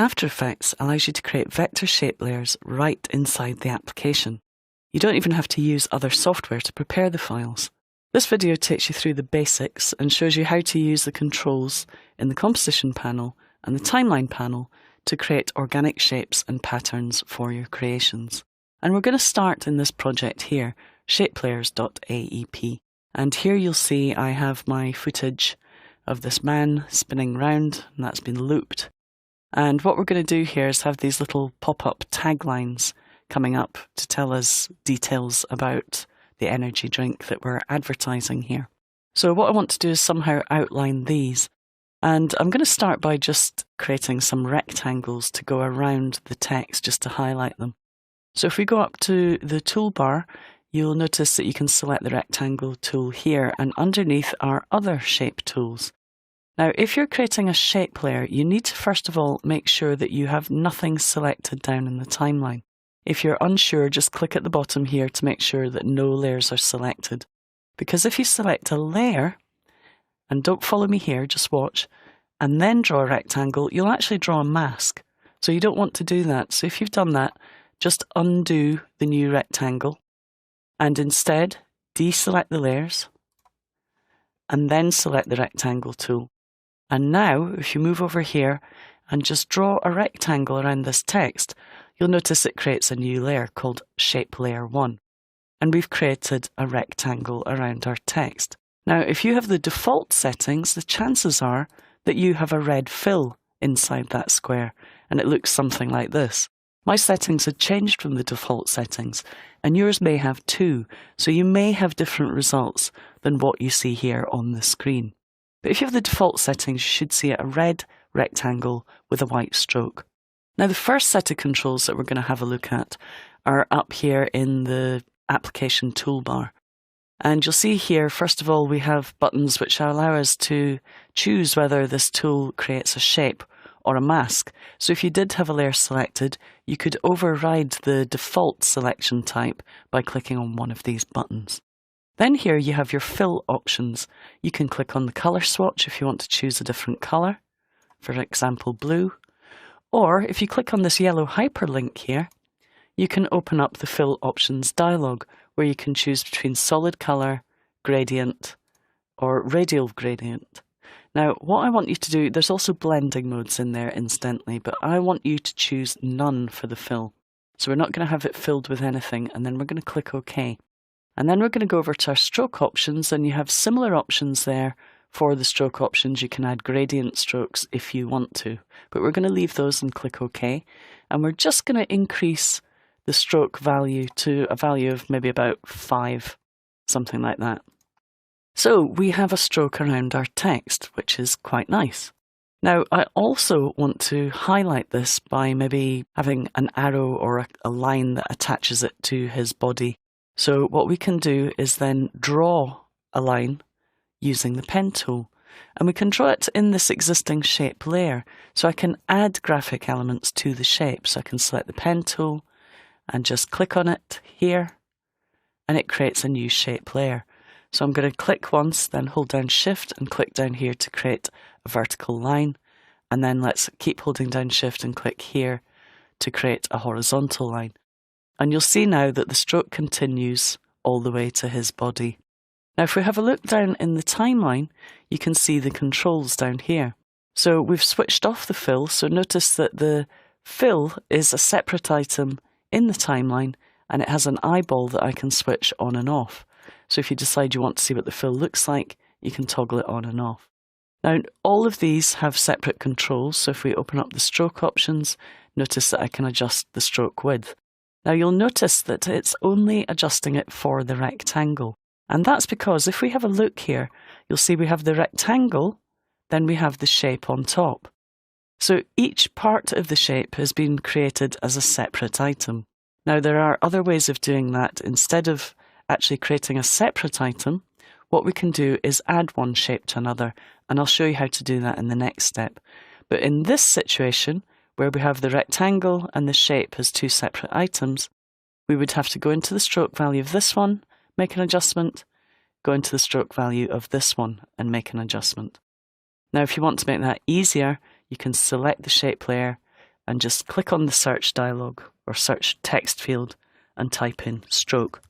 After Effects allows you to create vector shape layers right inside the application. You don't even have to use other software to prepare the files. This video takes you through the basics and shows you how to use the controls in the Composition panel and the Timeline panel to create organic shapes and patterns for your creations. And we're going to start in this project here, shapelayers.aep. And here you'll see I have my footage of this man spinning round, and that's been looped. And what we're going to do here is have these little pop-up taglines coming up to tell us details about the energy drink that we're advertising here. So what I want to do is somehow outline these. And I'm going to start by just creating some rectangles to go around the text just to highlight them. So if we go up to the toolbar, you'll notice that you can select the rectangle tool here, and underneath are other shape tools. Now, if you're creating a shape layer, you need to first of all make sure that you have nothing selected down in the timeline. If you're unsure, just click at the bottom here to make sure that no layers are selected. Because if you select a layer, and don't follow me here, just watch, and then draw a rectangle, you'll actually draw a mask. So you don't want to do that. So if you've done that, just undo the new rectangle, and instead deselect the layers, and then select the rectangle tool. And now, if you move over here and just draw a rectangle around this text, you'll notice it creates a new layer called Shape Layer 1. And we've created a rectangle around our text. Now, if you have the default settings, the chances are that you have a red fill inside that square, and it looks something like this. My settings had changed from the default settings, and yours may have too, so you may have different results than what you see here on the screen. But if you have the default settings, you should see a red rectangle with a white stroke. Now, the first set of controls that we're going to have a look at are up here in the application toolbar. And you'll see here, first of all, we have buttons which allow us to choose whether this tool creates a shape or a mask. So if you did have a layer selected, you could override the default selection type by clicking on one of these buttons. Then here you have your fill options. You can click on the colour swatch if you want to choose a different colour, for example blue. Or if you click on this yellow hyperlink here, you can open up the fill options dialog where you can choose between solid colour, gradient, or radial gradient. Now, what I want you to do, there's also blending modes in there incidentally, but I want you to choose none for the fill. So we're not going to have it filled with anything, and then we're going to click OK. And then we're going to go over to our stroke options, and you have similar options there for the stroke options. You can add gradient strokes if you want to, but we're going to leave those and click OK. And we're just going to increase the stroke value to a value of maybe about 5, something like that. So we have a stroke around our text, which is quite nice. Now, I also want to highlight this by maybe having an arrow or a line that attaches it to his body. So what we can do is then draw a line using the pen tool. And we can draw it in this existing shape layer. So I can add graphic elements to the shape. So I can select the pen tool and just click on it here, and it creates a new shape layer. So I'm going to click once, then hold down Shift and click down here to create a vertical line. And then let's keep holding down Shift and click here to create a horizontal line. And you'll see now that the stroke continues all the way to his body. Now, if we have a look down in the timeline, you can see the controls down here. So we've switched off the fill. So notice that the fill is a separate item in the timeline, and it has an eyeball that I can switch on and off. So if you decide you want to see what the fill looks like, you can toggle it on and off. Now, all of these have separate controls. So if we open up the stroke options, notice that I can adjust the stroke width. Now you'll notice that it's only adjusting it for the rectangle. And that's because if we have a look here, you'll see we have the rectangle, then we have the shape on top. So each part of the shape has been created as a separate item. Now there are other ways of doing that. Instead of actually creating a separate item, what we can do is add one shape to another, and I'll show you how to do that in the next step. But in this situation, where we have the rectangle and the shape as two separate items, we would have to go into the stroke value of this one, make an adjustment, go into the stroke value of this one and make an adjustment. Now if you want to make that easier, you can select the shape layer and just click on the search dialog or search text field and type in stroke.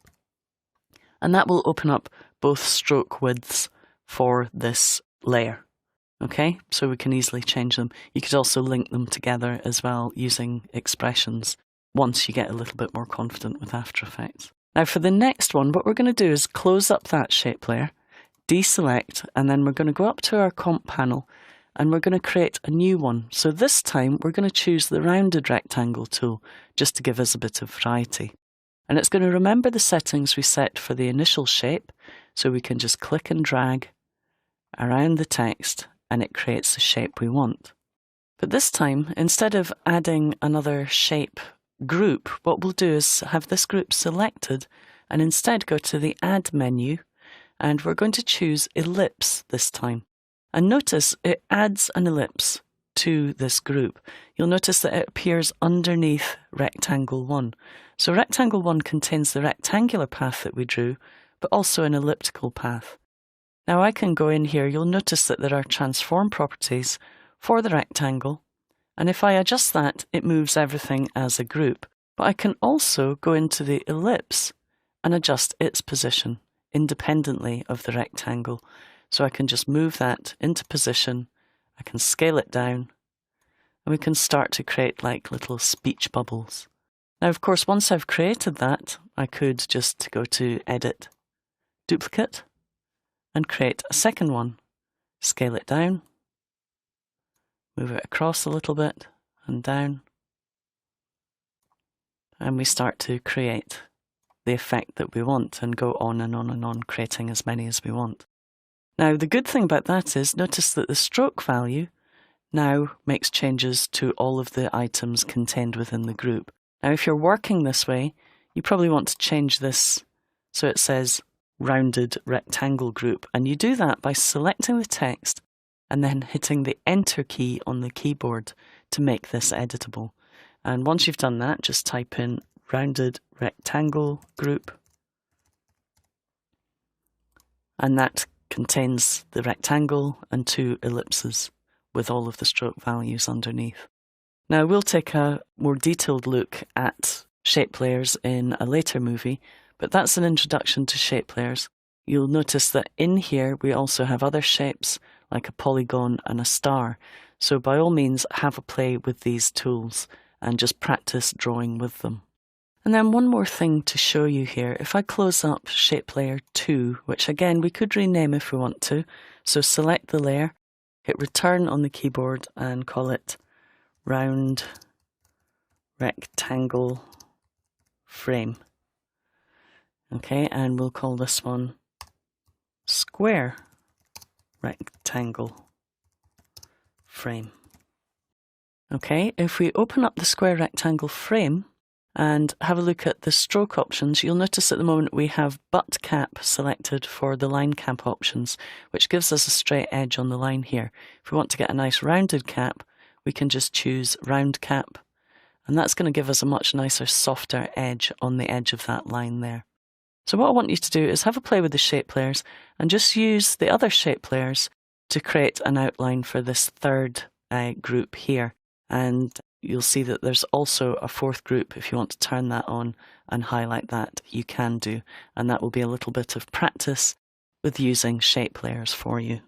And that will open up both stroke widths for this layer. Okay, so we can easily change them. You could also link them together as well using expressions once you get a little bit more confident with After Effects. Now for the next one, what we're going to do is close up that shape layer, deselect, and then we're going to go up to our comp panel and we're going to create a new one. So this time we're going to choose the rounded rectangle tool just to give us a bit of variety. And it's going to remember the settings we set for the initial shape, so we can just click and drag around the text and it creates the shape we want. But this time, instead of adding another shape group, what we'll do is have this group selected and instead go to the Add menu, and we're going to choose Ellipse this time. And notice it adds an ellipse to this group. You'll notice that it appears underneath Rectangle 1. So Rectangle 1 contains the rectangular path that we drew, but also an elliptical path. Now I can go in here, you'll notice that there are transform properties for the rectangle, and if I adjust that, it moves everything as a group. But I can also go into the ellipse and adjust its position independently of the rectangle. So I can just move that into position, I can scale it down, and we can start to create like little speech bubbles. Now, of course, once I've created that, I could just go to Edit, Duplicate, and create a second one. Scale it down, move it across a little bit and down, and we start to create the effect that we want and go on and on and on, creating as many as we want. Now, the good thing about that is, notice that the stroke value now makes changes to all of the items contained within the group. Now, if you're working this way, you probably want to change this so it says rounded rectangle group, and you do that by selecting the text and then hitting the Enter key on the keyboard to make this editable. And once you've done that, just type in rounded rectangle group, and that contains the rectangle and two ellipses with all of the stroke values underneath. Now we'll take a more detailed look at shape layers in a later movie, but that's an introduction to shape layers. You'll notice that in here we also have other shapes like a polygon and a star. So by all means have a play with these tools and just practice drawing with them. And then one more thing to show you here. If I close up shape layer 2, which again we could rename if we want to, so select the layer, hit return on the keyboard and call it round rectangle frame. Okay, and we'll call this one square rectangle frame. Okay, if we open up the square rectangle frame and have a look at the stroke options, you'll notice at the moment we have butt cap selected for the line cap options, which gives us a straight edge on the line here. If we want to get a nice rounded cap, we can just choose round cap, and that's going to give us a much nicer, softer edge on the edge of that line there. So what I want you to do is have a play with the shape layers and just use the other shape layers to create an outline for this third group here. And you'll see that there's also a fourth group. If you want to turn that on and highlight that, you can do. And that will be a little bit of practice with using shape layers for you.